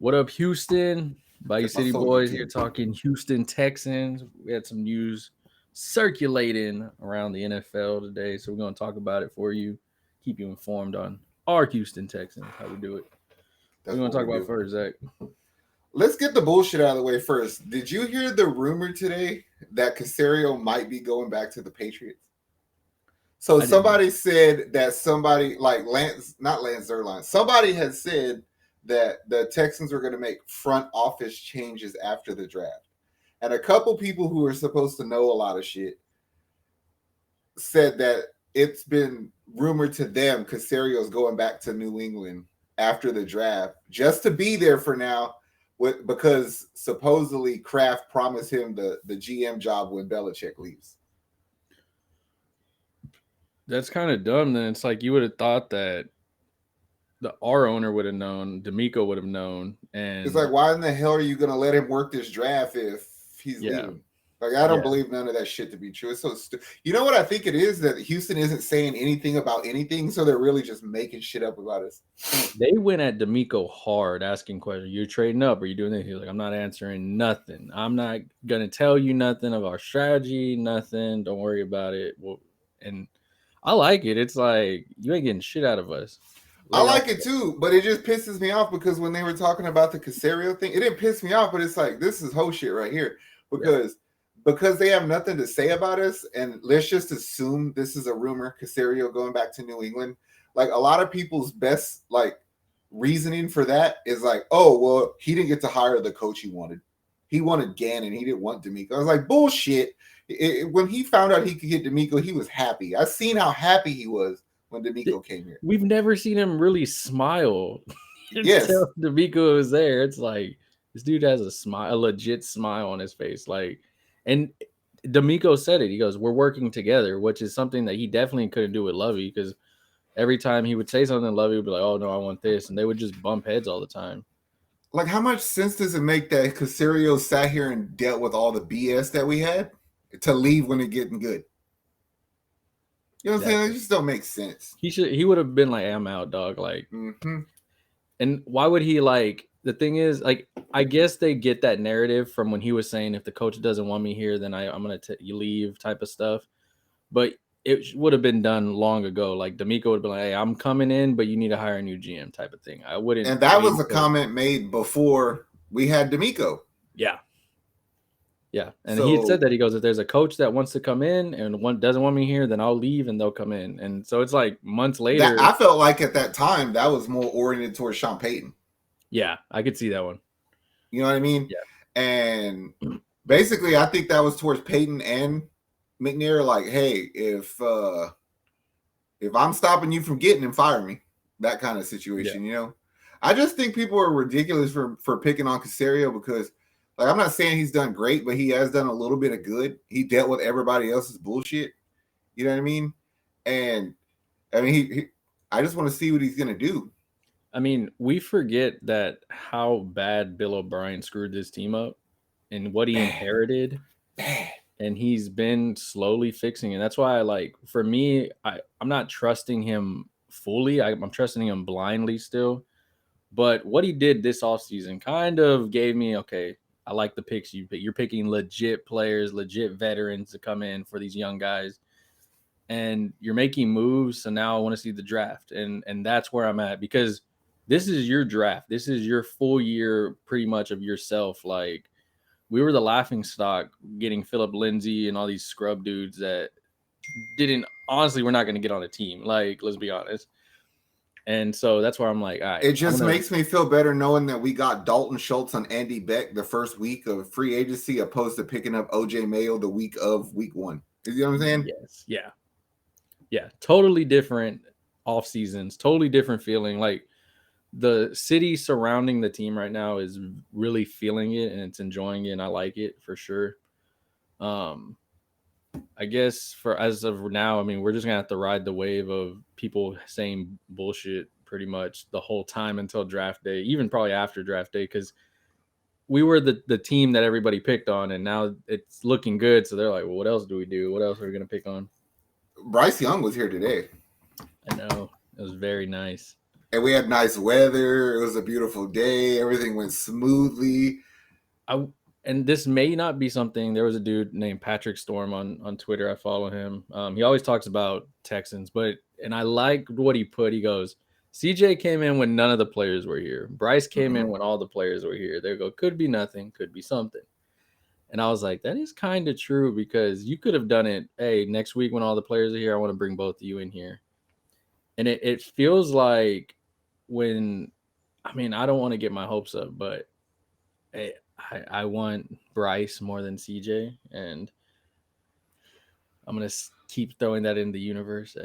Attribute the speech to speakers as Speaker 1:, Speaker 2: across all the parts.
Speaker 1: What up, Houston? Bayou
Speaker 2: Get my
Speaker 1: City
Speaker 2: soul
Speaker 1: boys here
Speaker 2: YouTube.
Speaker 1: talking Houston Texans. We had some news circulating around the NFL today, so we're going to talk about it for you, keep you informed on our Houston Texans, how we do it. What do you
Speaker 2: That's
Speaker 1: want
Speaker 2: what
Speaker 1: to talk
Speaker 2: we
Speaker 1: about
Speaker 2: do.
Speaker 1: first, Zach?
Speaker 2: Let's get the bullshit out of the way first. Did you hear the rumor today that Caserio might be going back to the Patriots? So
Speaker 1: I didn't.
Speaker 2: somebody said that somebody like not Lance Zerline, somebody had said that the Texans were going to make front office changes after the draft. And a couple people who are supposed to know a lot of shit said that it's been rumored to them Caserio's going back to New England after the draft just to be there for now because supposedly Kraft promised him the GM job when Belichick leaves.
Speaker 1: That's kind of dumb. Then it's like you would have thought that our owner would have known, D'Amico would have known,
Speaker 2: It's
Speaker 1: and
Speaker 2: like, why in the hell are you going to let him work this draft if he's
Speaker 1: yeah,
Speaker 2: leaving? Like, I don't
Speaker 1: yeah.
Speaker 2: believe none of that shit to be true. It's so stupid. You know what I think it is? That Houston isn't saying anything about anything, so they're really just making shit up about us.
Speaker 1: They went at D'Amico hard, asking questions. You're trading up? Are you doing this? He's like, I'm not answering nothing. I'm not gonna tell you nothing of our strategy. Nothing. Don't worry about it. Well, and I like it. It's like you ain't getting shit out of us.
Speaker 2: I
Speaker 1: Lay off.
Speaker 2: like it too, but it just pisses me off because when they were talking about the Caserio thing, it didn't piss me off, but it's like this is whole shit right here
Speaker 1: Yeah.
Speaker 2: because they have nothing to say about us, and let's just assume this is a rumor. Caserio going back to New England, like a lot of people's best like reasoning for that is like, oh well, he didn't get to hire the coach he wanted. He wanted Gannon, he didn't want D'Amico. I was like, bullshit. When he found out he could get D'Amico, he was happy. I've seen how happy he was when D'Amico came here.
Speaker 1: We've never seen him really smile
Speaker 2: Yes.
Speaker 1: until D'Amico was there. It's like this dude has a smile, a legit smile on his face. Like, and D'Amico said it. He goes, "We're working together," which is something that he definitely couldn't do with Lovey because every time he would say something, Lovey would be like, "Oh no, I want this," and they would just bump heads all the time.
Speaker 2: Like, how much sense does it make that Casario sat here and dealt with all the BS that we had to leave when it getting good? You know what I'm saying? It
Speaker 1: Exactly.
Speaker 2: just don't make sense.
Speaker 1: He would have been like, "I'm out, dog." Like,
Speaker 2: Mm-hmm.
Speaker 1: and why would he like? The thing is, like, I guess they get that narrative from when he was saying, "If the coach doesn't want me here, then I'm gonna you leave," type of stuff. But it would have been done long ago. Like D'Amico would have been like, "Hey, I'm coming in, but you need to hire a new GM," type of thing. I wouldn't
Speaker 2: And that
Speaker 1: wait
Speaker 2: was a
Speaker 1: until
Speaker 2: comment made before we had D'Amico.
Speaker 1: yeah. Yeah, and he had said
Speaker 2: So
Speaker 1: that he goes, if there's a coach that wants to come in and one doesn't want me here, then I'll leave and they'll come in. And so it's like months
Speaker 2: that
Speaker 1: later.
Speaker 2: I felt like at that time that was more oriented towards Sean Payton.
Speaker 1: Yeah, I could see that one.
Speaker 2: You know what I mean?
Speaker 1: Yeah,
Speaker 2: And basically, I think that was towards Payton and McNair. Like, hey, if I'm stopping you from getting him, fire me. That kind of
Speaker 1: yeah.
Speaker 2: situation, you know. I just think people are ridiculous for picking on Caserio because, like, I'm not saying he's done great, but he has done a little bit of good. He dealt with everybody else's bullshit. You know what I mean? And I mean, I just want to see what he's gonna do.
Speaker 1: I mean, we forget that how bad Bill O'Brien screwed this team up and what he
Speaker 2: Bad,
Speaker 1: inherited,
Speaker 2: bad.
Speaker 1: and he's been slowly fixing it. That's why I like for me, I'm not trusting him fully. I'm trusting him blindly still. But what he did this offseason kind of gave me, okay, I like the picks you pick. You're picking legit players, legit veterans to come in for these young guys. And you're making moves. So now I want to see the draft. And that's where I'm at because this is your draft. This is your full year pretty much of yourself. Like we were the laughing stock getting Philip Lindsay and all these scrub dudes that didn't honestly we're not going to get on a team. Like, let's be honest. And so that's where I'm like, all right,
Speaker 2: It
Speaker 1: I'm
Speaker 2: just
Speaker 1: gonna
Speaker 2: makes me feel better knowing that we got Dalton Schultz on Andy Beck the first week of free agency, opposed to picking up OJ Mayo the week of week one. You know what I'm saying?
Speaker 1: yes, yeah. Yeah, totally different off seasons, totally different feeling. Like the city surrounding the team right now is really feeling it and it's enjoying it and I like it for sure. Um I guess for as of now, I mean, we're just gonna have to ride the wave of people saying bullshit pretty much the whole time until draft day, even probably after draft day, because we were the team that everybody picked on, and now it's looking good. So they're like, well, what else do we do? What else are we gonna pick on?
Speaker 2: Bryce Young was here today.
Speaker 1: I know it was very nice.
Speaker 2: And we had nice weather. It was a beautiful day. Everything went smoothly.
Speaker 1: And this may not be something. There was a dude named Patrick Storm on Twitter. I follow him. He always talks about Texans, and I like what he put. He goes, CJ came in when none of the players were here. Bryce came in when all the players were here. They go, could be nothing, could be something. And I was like, that is kind of true, because you could have done it. Hey, next week when all the players are here, I want to bring both of you in here. And it feels like when, I mean, I don't want to get my hopes up, but I want Bryce more than CJ, and I'm gonna keep throwing that in the universe.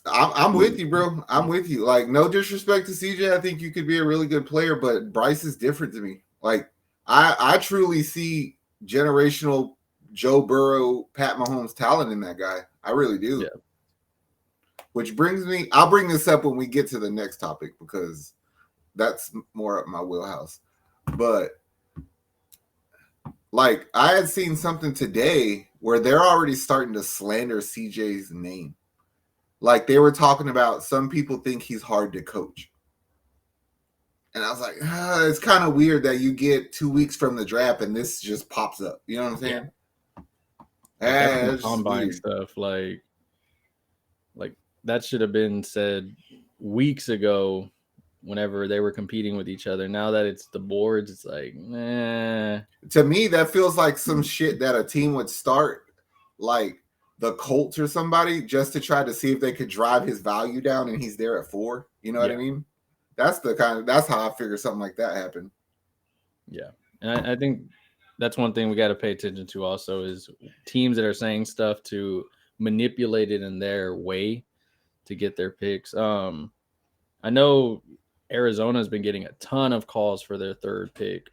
Speaker 2: I'm with you, bro. I'm with you. Like, no disrespect to CJ. I think you could be a really good player, but Bryce is different to me. Like, I truly see generational Joe Burrow, Pat Mahomes talent in that guy. I really do.
Speaker 1: Yeah.
Speaker 2: Which brings me, I'll bring this up when we get to the next topic, because that's more up my wheelhouse. But like, I had seen something today where they're already starting to slander CJ's name. Like, they were talking about some people think he's hard to coach. And I was like, it's kind of weird that you get 2 weeks from the draft and this just pops up. You know what I'm saying?
Speaker 1: Yeah. Like, combine stuff, like that should have been said weeks ago whenever they were competing with each other. Now that it's the boards, it's like, nah.
Speaker 2: To me, that feels like some shit that a team would start, like the Colts or somebody, just to try to see if they could drive his value down, and he's there at 4. You know what I mean? That's how I figure something like that happened.
Speaker 1: Yeah. And I think that's one thing we got to pay attention to also, is teams that are saying stuff to manipulate it in their way to get their picks. I know Arizona has been getting a ton of calls for their 3rd pick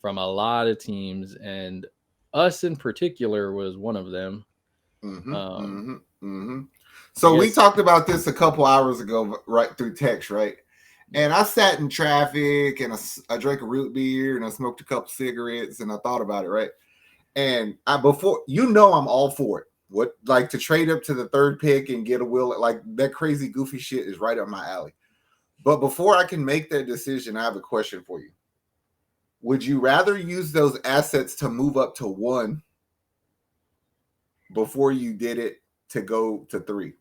Speaker 1: from a lot of teams, and us in particular was one of them.
Speaker 2: So we talked about this a couple hours ago, right, through text, right? And I sat in traffic, and I drank a root beer, and I smoked a couple cigarettes, and I thought about it, right? And before, I'm all for it. What, like, to trade up to the 3rd pick and get a will, like that crazy goofy shit is right up my alley. But before I can make that decision, I have a question for you. Would you rather use those assets to move up to 1 before you did it to go to 3?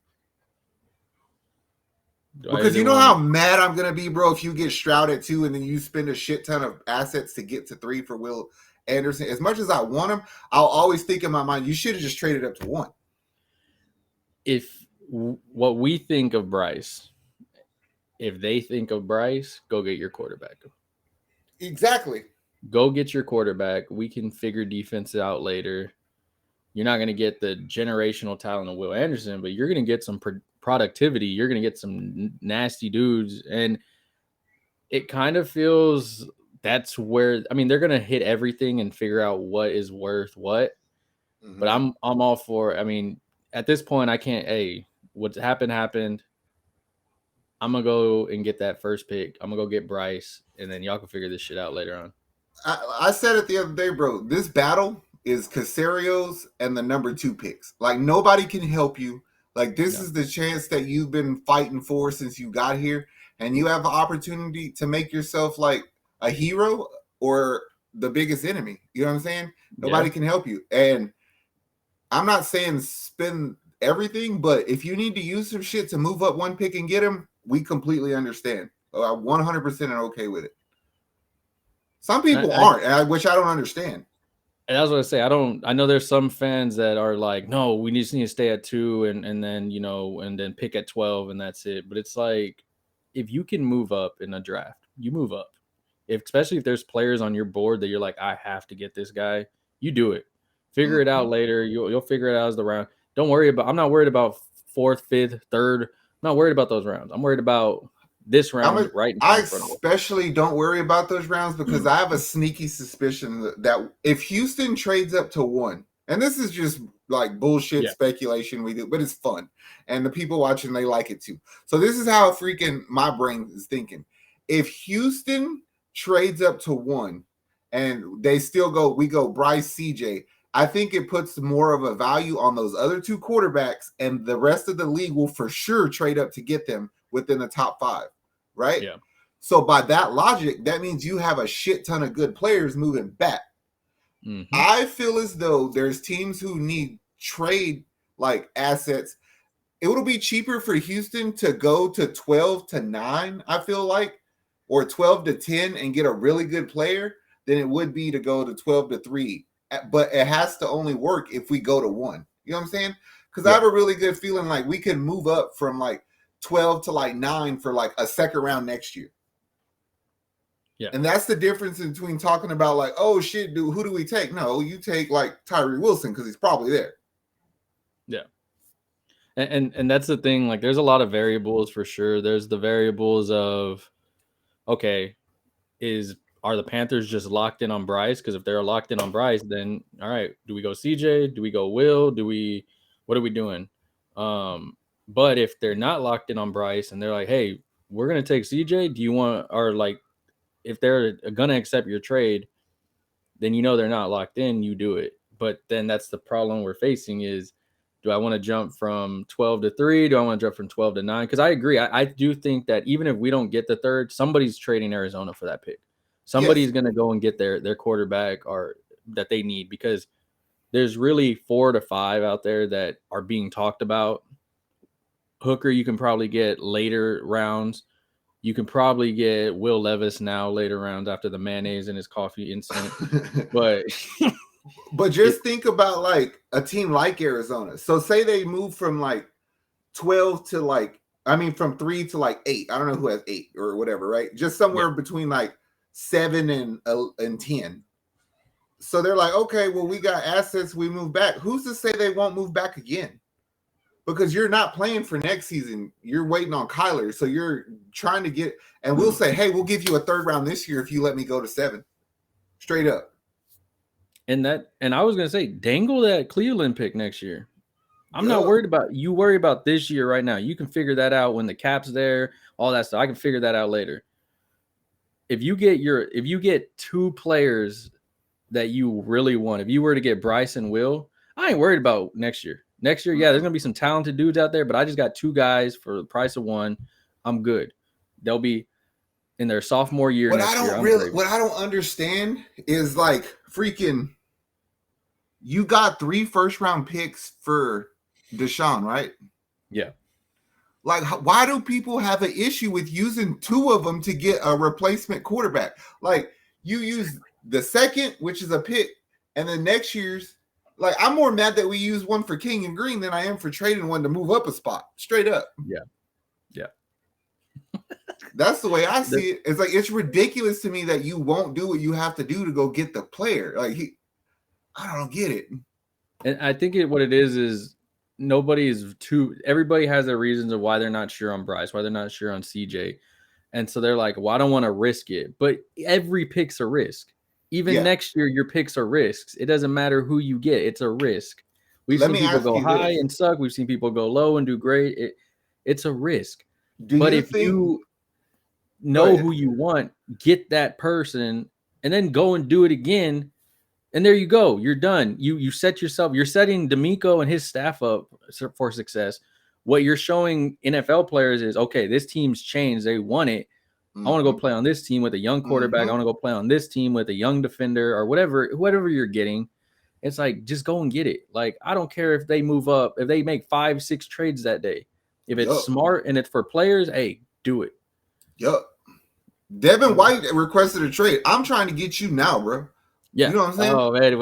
Speaker 2: Because you know how mad I'm going to be, bro, if you get Stroud at 2 and then you spend a shit ton of assets to get to 3 for Will Anderson. As much as I want him, I'll always think in my mind, you should have just traded up to 1.
Speaker 1: If what we think of Bryce, if they think of Bryce, go get your quarterback.
Speaker 2: Exactly.
Speaker 1: Go get your quarterback. We can figure defense out later. You're not going to get the generational talent of Will Anderson, but you're going to get some productivity. You're going to get some nasty dudes. And it kind of feels that's where, I mean, they're going to hit everything and figure out what is worth what. But I'm all for, I mean, at this point, I can't, what happened. I'm going to go and get that 1st pick. I'm going to go get Bryce, and then y'all can figure this shit out later on.
Speaker 2: I said it the other day, bro. This battle is Caserio's and the number 2 picks. Like, nobody can help you. Like, this is the chance that you've been fighting for since you got here, and you have the opportunity to make yourself like a hero or the biggest enemy. You know what I'm saying? Nobody can help you. And I'm not saying spend everything, but if you need to use some shit to move up 1 pick and get him, we completely understand. 100% are okay with it. Some people aren't, which I don't understand.
Speaker 1: And I was going to say, I know there's some fans that are like, no, we just need to stay at 2 and then, and then pick at 12 and that's it. But it's like, if you can move up in a draft, you move up. Especially if there's players on your board that you're like, I have to get this guy, you do it. Figure it out later. You'll figure it out as the round. I'm not worried about 4th, 5th, 3rd. I'm not worried about those rounds. I'm worried about this round right now.
Speaker 2: I especially don't worry about those rounds because I have a sneaky suspicion that if Houston trades up to 1, and this is just like bullshit speculation we do, but it's fun. And the people watching, they like it too. So this is how freaking my brain is thinking. If Houston trades up to 1 and they still we go Bryce, CJ, I think it puts more of a value on those other 2 quarterbacks, and the rest of the league will for sure trade up to get them within the top 5. right?
Speaker 1: Yeah.
Speaker 2: So by that logic, that means you have a shit ton of good players moving back.
Speaker 1: Mm-hmm.
Speaker 2: I feel as though there's teams who need trade like assets. It would be cheaper for Houston to go to 12-9, I feel like, or 12-10 and get a really good player than it would be to go to 12-3. But it has to only work if we go to 1. You know what I'm saying? Because I have a really good feeling like we can move up from like 12 to like 9 for like a second round next year.
Speaker 1: Yeah.
Speaker 2: And that's the difference between talking about like, oh shit, dude, who do we take? No, you take like Tyree Wilson because he's probably there.
Speaker 1: Yeah. And that's the thing. Like, there's a lot of variables for sure. There's the variables of, okay, are the Panthers just locked in on Bryce? Because if they're locked in on Bryce, then all right, do we go CJ? Do we go Will? What are we doing? But if they're not locked in on Bryce and they're like, hey, we're gonna take CJ, do you want, or like, if they're gonna accept your trade, then they're not locked in, you do it. But then that's the problem we're facing is, do I want to jump from 12-3? Do I want to jump from 12-9? Because I agree. I do think that even if we don't get the third, somebody's trading Arizona for that pick. Somebody's going to go and get their quarterback or that they need, because there's really 4 to 5 out there that are being talked about. Hooker, you can probably get later rounds. You can probably get Will Levis now later rounds after the mayonnaise in his coffee incident. But
Speaker 2: just think about like a team like Arizona. So say they move from like 12 to like, from 3 to like 8. I don't know who has 8 or whatever, right? Just somewhere between like 7 and 10. So they're like, okay, well, we got assets. We move back. Who's to say they won't move back again? Because you're not playing for next season. You're waiting on Kyler. So you're trying to get, and we'll say, hey, we'll give you a third round this year if you let me go to 7. Straight up.
Speaker 1: And I was going to say, dangle that Cleveland pick next year. I'm not worried about, you worry about this year right now. You can figure that out when the cap's there, all that stuff. I can figure that out later. If you get 2 players that you really want, if you were to get Bryce and Will, I ain't worried about next year. Next year, yeah, there's going to be some talented dudes out there, but I just got 2 guys for the price of 1. I'm good. They'll be in their sophomore year
Speaker 2: what
Speaker 1: next year.
Speaker 2: What I don't understand is like freaking, you got 3 first-round picks for Deshaun, right?
Speaker 1: Yeah.
Speaker 2: Like, why do people have an issue with using 2 of them to get a replacement quarterback? Like, you use the second, which is a pick, and then next year's, like, I'm more mad that we use one for King and Green than I am for trading one to move up a spot. Straight up.
Speaker 1: Yeah. Yeah.
Speaker 2: That's the way I see it. It's like, it's ridiculous to me that you won't do what you have to do to go get the player. Like, I don't get it.
Speaker 1: And I think what it is everybody has their reasons of why they're not sure on Bryce, why they're not sure on CJ. And so they're like, well, I don't want to risk it. But every pick's a risk. Even next year, your picks are risks. It doesn't matter who you get. It's a risk. We've seen people go high and suck. We've seen people go low and do great. It's a risk. But if you know who you want, get that person, and then go and do it again, and there you go. You're done. You're setting D'Amico and his staff up for success. What you're showing NFL players is, okay, this team's changed. They won it. I want to go play on this team with a young quarterback. I want to go play on this team with a young defender or whatever you're getting. It's like, just go and get it. Like, I don't care if they move up, if they make 5-6 trades that day. If it's smart and it's for players, hey, do it.
Speaker 2: Yup. Devin White requested a trade. I'm trying to get you now, bro.
Speaker 1: Yeah.
Speaker 2: You know what I'm saying?
Speaker 1: Oh man,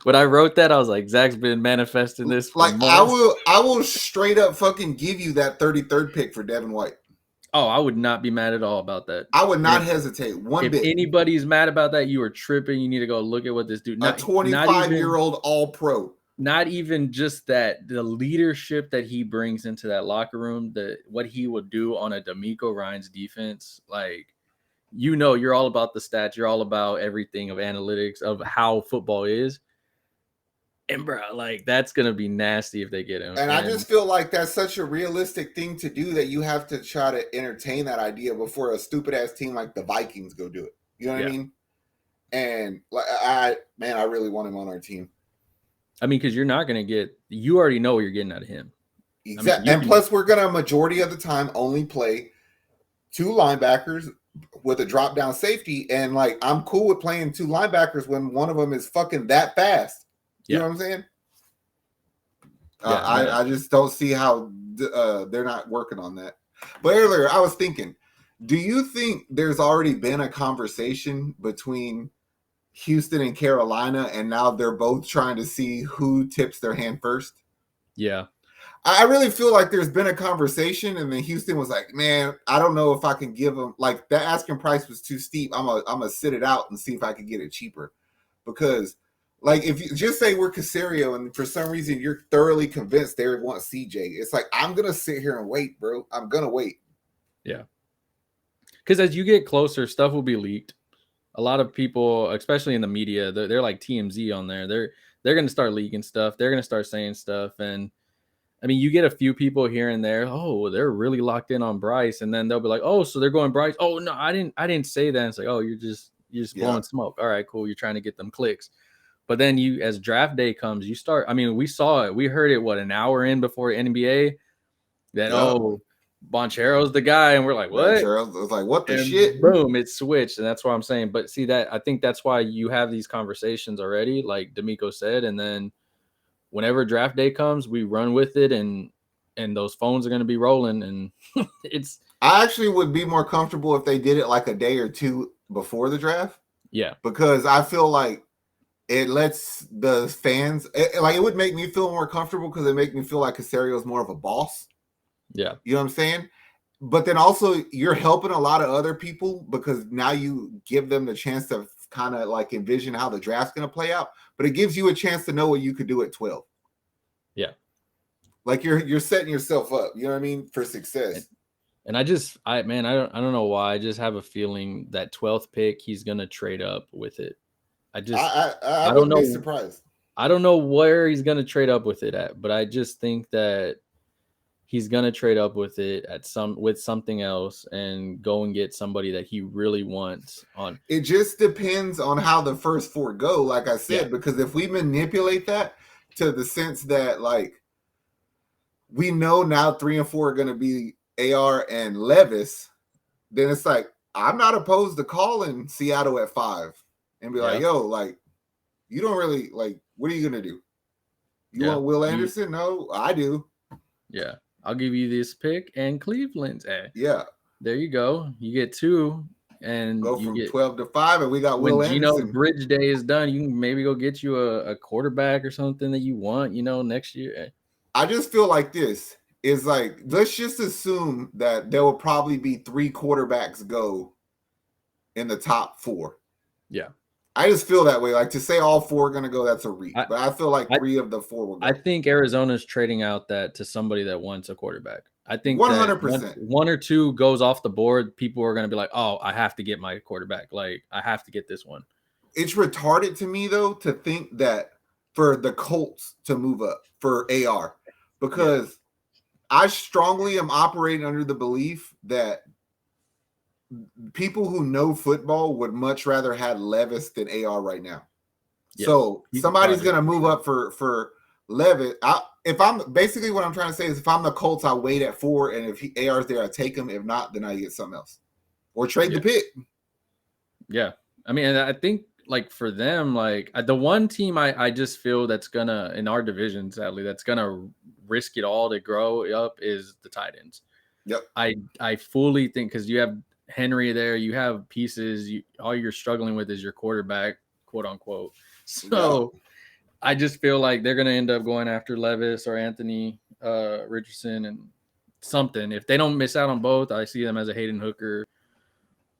Speaker 1: when I wrote that, I was like, Zach's been manifesting this for months.
Speaker 2: I will straight up fucking give you that 33rd pick for Devin White.
Speaker 1: Oh, I would not be mad at all about that.
Speaker 2: I would not hesitate one bit.
Speaker 1: If anybody's mad about that, you are tripping. You need to go look at what this dude.
Speaker 2: A 25-year-old all-pro.
Speaker 1: Not even just that, the leadership that he brings into that locker room, what he would do on a D'Amico Ryans defense, like, you're all about the stats. You're all about everything of analytics of how football is. And bro, like, that's going to be nasty if they get him.
Speaker 2: And I just feel like that's such a realistic thing to do that you have to try to entertain that idea before a stupid ass team like the Vikings go do it. You know what I mean? And like, I really want him on our team.
Speaker 1: I mean, because you're not going to you already know what you're getting out of him.
Speaker 2: Exactly. And plus, we're going to majority of the time only play 2 linebackers with a drop down safety, and like I'm cool with playing 2 linebackers when one of them is fucking that fast. You know what I'm saying? I just don't see how they're not working on that. But earlier I was thinking, do you think there's already been a conversation between Houston and Carolina, and now they're both trying to see who tips their hand first?
Speaker 1: Yeah.
Speaker 2: I really feel like there's been a conversation, and then Houston was like, man, I don't know if I can give them, like, that asking price was too steep. I'm gonna sit it out and see if I can get it cheaper. Because, like, if you just say we're Caserio and for some reason you're thoroughly convinced they want CJ, it's like, I'm gonna sit here and wait, bro. I'm gonna wait.
Speaker 1: Yeah. Because as you get closer, stuff will be leaked. A lot of people, especially in the media, they're like TMZ on there. They're going to start leaking stuff. They're going to start saying stuff. And I mean, you get a few people here and there. Oh, they're really locked in on Bryce, and then they'll be like, "Oh, so they're going Bryce." Oh no, I didn't say that. It's like, oh, you're just blowing smoke. All right, cool. You're trying to get them clicks. But then as draft day comes, you start. I mean, we saw it. We heard it. What, an hour in before NBA? That Bonchero's the guy, and we're like, what?
Speaker 2: Bonchero's was like, what the
Speaker 1: and
Speaker 2: shit?
Speaker 1: Boom, it switched, and that's what I'm saying. But see, that I think that's why you have these conversations already, like D'Amico said, and then whenever draft day comes, we run with it, and those phones are going to be rolling, and it's.
Speaker 2: I actually would be more comfortable if they did it like a day or two before the draft.
Speaker 1: Yeah,
Speaker 2: because I feel like it lets the fans it would make me feel more comfortable because it make me feel like Caserio is more of a boss.
Speaker 1: Yeah.
Speaker 2: You know what I'm saying? But then also you're helping a lot of other people because now you give them the chance to kind of like envision how the draft's going to play out, but it gives you a chance to know what you could do at 12.
Speaker 1: Yeah.
Speaker 2: Like you're setting yourself up, you know what I mean, for success.
Speaker 1: And I don't know why. I just have a feeling that 12th pick, he's going to trade up with it. I
Speaker 2: wouldn't be surprised.
Speaker 1: I don't know where he's going to trade up with it at, but I just think that he's going to trade up with it with something else and go and get somebody that he really wants on.
Speaker 2: It just depends on how the first 4 go, like I said, because if we manipulate that to the sense that like we know now 3 and 4 are going to be AR and Levis, then it's like, I'm not opposed to calling Seattle at 5 and be like, yo, like, you don't really like, what are you going to do? You want Will Anderson? No, I do.
Speaker 1: Yeah. I'll give you this pick and Cleveland's.
Speaker 2: Yeah.
Speaker 1: There you go. You get 2 and
Speaker 2: go from 12 to 5, and we got Will Anderson.
Speaker 1: Gino Bridge Day is done, you can maybe go get you a quarterback or something that you want, next year.
Speaker 2: I just feel like this is like, let's just assume that there will probably be 3 quarterbacks go in the top 4.
Speaker 1: Yeah.
Speaker 2: I just feel that way. Like to say all 4 are going to go, that's a reach. But I feel like 3 of the 4 will go.
Speaker 1: I think Arizona's trading out that to somebody that wants a quarterback. I think
Speaker 2: 100%.
Speaker 1: One or 2 goes off the board, people are going to be like, oh, I have to get my quarterback. Like, I have to get this one.
Speaker 2: It's retarded to me, though, to think that for the Colts to move up for AR, because I strongly am operating under the belief that people who know football would much rather have Levis than AR right now. Yes. So somebody's going to move up for Levis. If I'm basically what I'm trying to say is if I'm the Colts, I wait at 4, and if AR's there, I take him. If not, then I get something else or trade the pick.
Speaker 1: Yeah, I mean, I think like for them, like the one team I just feel that's gonna in our division, sadly, that's gonna risk it all to grow up is the tight ends.
Speaker 2: Yep.
Speaker 1: I fully think because you have Henry there, you have pieces. All you're struggling with is your quarterback, quote unquote. So I just feel like they're going to end up going after Levis or Anthony Richardson and something. If they don't miss out on both, I see them as a Hayden Hooker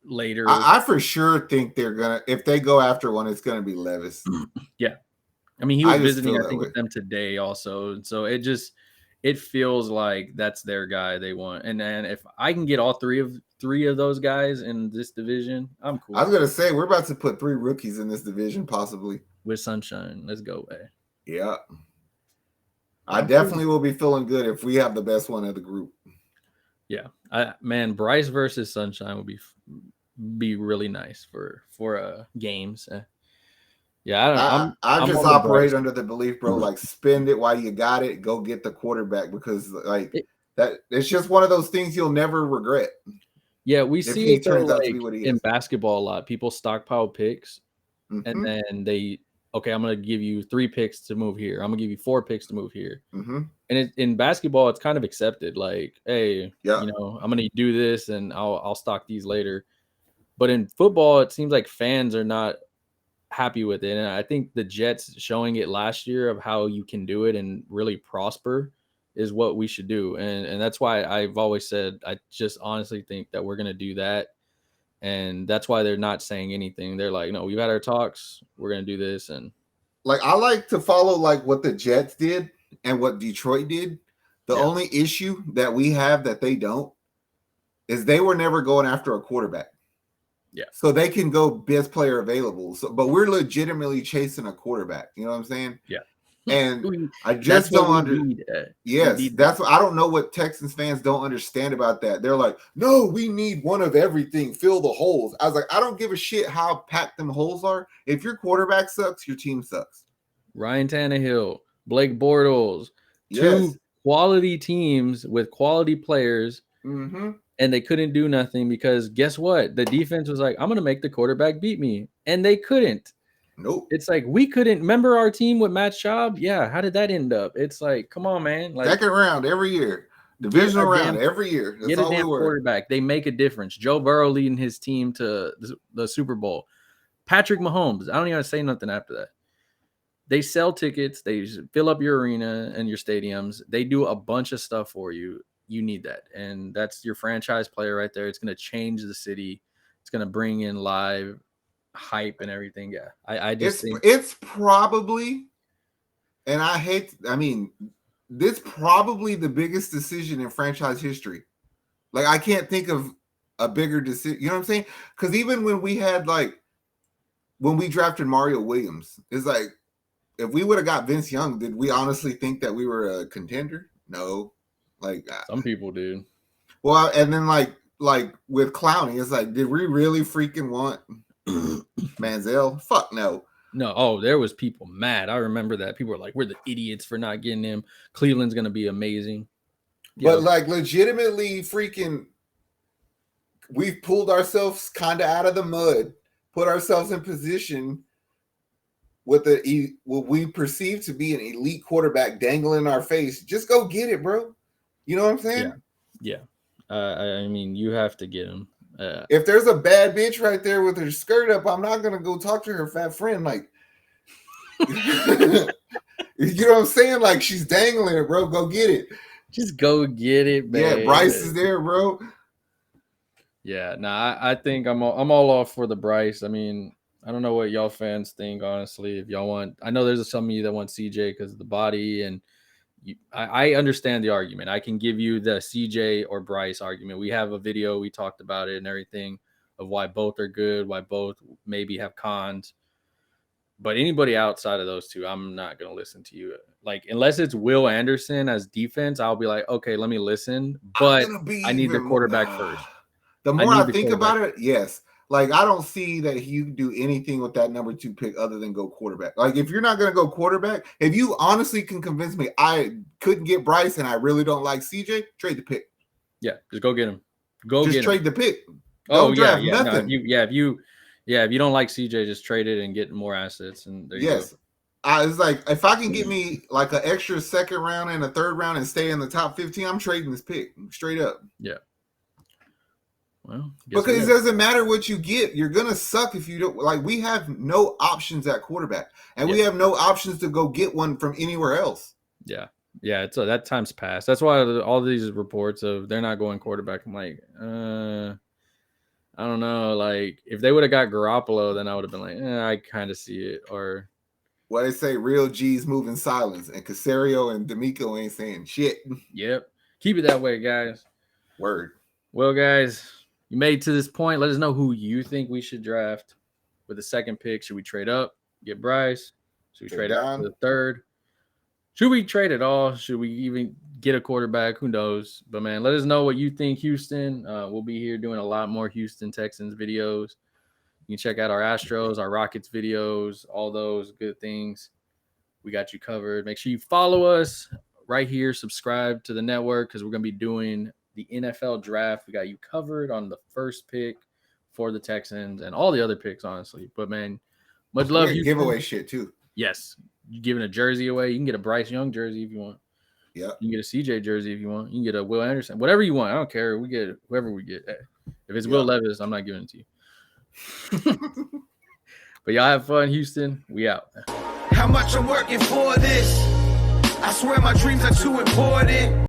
Speaker 1: later.
Speaker 2: I for sure think they're going to, if they go after one, it's going to be Levis.
Speaker 1: Yeah. I mean, he was visiting, I think, with them today also. And so it feels like that's their guy they want. And then if I can get all three of those guys in this division, I'm cool.
Speaker 2: I was going to say, we're about to put 3 rookies in this division, possibly.
Speaker 1: With Sunshine. Let's go, man.
Speaker 2: Yeah. I definitely will be feeling good if we have the best one of the group.
Speaker 1: Yeah. Bryce versus Sunshine would be really nice for games. Yeah,
Speaker 2: I just operate under the belief, bro, like spend it while you got it, go get the quarterback, because like that it's just one of those things you'll never regret.
Speaker 1: Yeah, we
Speaker 2: if
Speaker 1: see
Speaker 2: he
Speaker 1: it though,
Speaker 2: turns out to be
Speaker 1: like
Speaker 2: what he
Speaker 1: in
Speaker 2: is.
Speaker 1: basketball a lot. People stockpile picks and
Speaker 2: Mm-hmm.
Speaker 1: then okay, I'm gonna give you 3 picks to move here. I'm gonna give you 4 picks to move here.
Speaker 2: Mm-hmm.
Speaker 1: And in basketball, it's kind of accepted. Like, hey,
Speaker 2: Yeah.
Speaker 1: I'm gonna do this and I'll stock these later. But in football, it seems like fans are not happy with it. And I think the Jets showing it last year of how you can do it and really prosper is what we should do. And that's why I've always said I just honestly think that we're gonna do that. And that's why they're not saying anything. They're like, no, we've had our talks, we're gonna do this. And
Speaker 2: Like I like to follow like what the Jets did and what Detroit did. The
Speaker 1: yeah,
Speaker 2: only issue that we have that they don't is they were never going after a quarterback.
Speaker 1: yeah.
Speaker 2: So they can go best player available. So, but we're legitimately chasing a quarterback. You know what I'm saying?
Speaker 1: Yeah.
Speaker 2: And I
Speaker 1: That's
Speaker 2: just
Speaker 1: what
Speaker 2: don't
Speaker 1: we
Speaker 2: under.
Speaker 1: need. We
Speaker 2: Yes,
Speaker 1: need that.
Speaker 2: that's what I don't know what Texans fans don't understand about that. They're like, no, we need one of everything, fill the holes. I was like, I don't give a shit how packed them holes are. If your quarterback sucks, your team sucks.
Speaker 1: Ryan Tannehill, Blake Bortles,
Speaker 2: Yes.
Speaker 1: 2 quality teams with quality players,
Speaker 2: Mm-hmm.
Speaker 1: and they couldn't do nothing because guess what? The defense was like, I'm gonna make the quarterback beat me. And they couldn't.
Speaker 2: Nope.
Speaker 1: It's like we couldn't remember our team with Matt Schaub. Yeah, how did that end up? It's like, come on, man. Like
Speaker 2: Second round every year.
Speaker 1: get
Speaker 2: Divisional
Speaker 1: a
Speaker 2: round
Speaker 1: damn
Speaker 2: every year. That's
Speaker 1: get a
Speaker 2: all we
Speaker 1: damn
Speaker 2: were.
Speaker 1: quarterback. They make a difference. Joe Burrow leading his team to the Super Bowl. Patrick Mahomes. I don't even say nothing after that. They sell tickets. They fill up your arena and your stadiums. They do a bunch of stuff for you. You need that, and that's your franchise player right there. It's going to change the city. It's going to bring in live hype and everything. Yeah, I just think
Speaker 2: It's probably, and I mean, this probably the biggest decision in franchise history. Like I can't think of a bigger decision. You know what I'm saying? Because even when we had like when we drafted Mario Williams, it's like if we would have got Vince Young, did we honestly think that we were a contender? No. Like,
Speaker 1: some people do.
Speaker 2: well, and then like with Clowney, it's like, did we really freaking want Manziel? Fuck no.
Speaker 1: No, oh, there was people mad. I remember that. People were like, "We're the idiots for not getting him. Cleveland's going to be amazing." Yeah,
Speaker 2: But like legitimately freaking we've pulled ourselves kind of out of the mud, put ourselves in position with what we perceive to be an elite quarterback dangling in our face. Just go get it, bro. You know what I'm saying?
Speaker 1: yeah. I mean, you have to get him.
Speaker 2: If there's a bad bitch right there with her skirt up, I'm not gonna go talk to her fat friend. Like, you know what I'm saying? Like she's dangling it, bro. Go get it.
Speaker 1: Just go get it,
Speaker 2: Yeah,
Speaker 1: man.
Speaker 2: Bryce is there, bro.
Speaker 1: Yeah, I think I'm all off for the Bryce. I mean, I don't know what y'all fans think, honestly. If y'all want, I know there's some of you that want CJ because of the body, and I understand the argument. I can give you the CJ or Bryce argument. We have a video, we talked about it and everything of why both are good, why both maybe have cons. But anybody outside of those two, I'm not gonna listen to you. Like unless it's Will Anderson as defense, I'll be like, okay, let me listen.
Speaker 2: I'm
Speaker 1: But
Speaker 2: gonna be
Speaker 1: I need the
Speaker 2: even more.
Speaker 1: quarterback first.
Speaker 2: The
Speaker 1: I
Speaker 2: more I
Speaker 1: need the
Speaker 2: think
Speaker 1: quarterback.
Speaker 2: about it, yes. Like I don't see that you can do anything with that number 2 pick other than go quarterback. Like if you're not gonna go quarterback, if you honestly can convince me I couldn't get Bryce and I really don't like CJ, trade the pick.
Speaker 1: Yeah, just go get him. Go
Speaker 2: Just
Speaker 1: get him.
Speaker 2: trade the pick.
Speaker 1: Oh
Speaker 2: Don't
Speaker 1: yeah,
Speaker 2: draft
Speaker 1: yeah. No,
Speaker 2: nothing.
Speaker 1: if you don't like CJ, just trade it and get more assets, and there you go.
Speaker 2: Yes. It's like if I can get me like an extra second round and a third round and stay in the top 15, I'm trading this pick straight up.
Speaker 1: Yeah. Well,
Speaker 2: Because it doesn't matter what you get, you're gonna suck if you don't. Like we have no options at quarterback, and we have no options to go get one from anywhere else.
Speaker 1: Yeah, yeah. It's that time's passed. That's why all these reports of they're not going quarterback. I'm like, I don't know. Like if they would have got Garoppolo, then I would have been like, I kind of see it. Or
Speaker 2: what they say, real G's move in silence, and Caserio and D'Amico ain't saying shit.
Speaker 1: Yep. Keep it that way, guys.
Speaker 2: Word.
Speaker 1: Well, guys, you made it to this point. Let us know who you think we should draft with the second pick. Should we trade up, get Bryce? Should we trade down to the third? Should we trade at all? Should we even get a quarterback? Who knows? But, man, let us know what you think, Houston. We'll be here doing a lot more Houston Texans videos. You can check out our Astros, our Rockets videos, all those good things. We got you covered. Make sure you follow us right here. Subscribe to the network because we're going to be doing the NFL draft. We got you covered on the first pick for the Texans and all the other picks, honestly. But man, much love.
Speaker 2: You giveaway shit too.
Speaker 1: Yes, you giving a jersey away. You can get a Bryce Young jersey if you want.
Speaker 2: Yeah,
Speaker 1: you can get a CJ jersey if you want. You can get a Will Anderson, whatever you want. I don't care. We get whoever we get. If it's Will Levis, I'm not giving it to you. But y'all have fun, Houston. We out.
Speaker 3: How much I'm working for this? I swear my dreams are too important.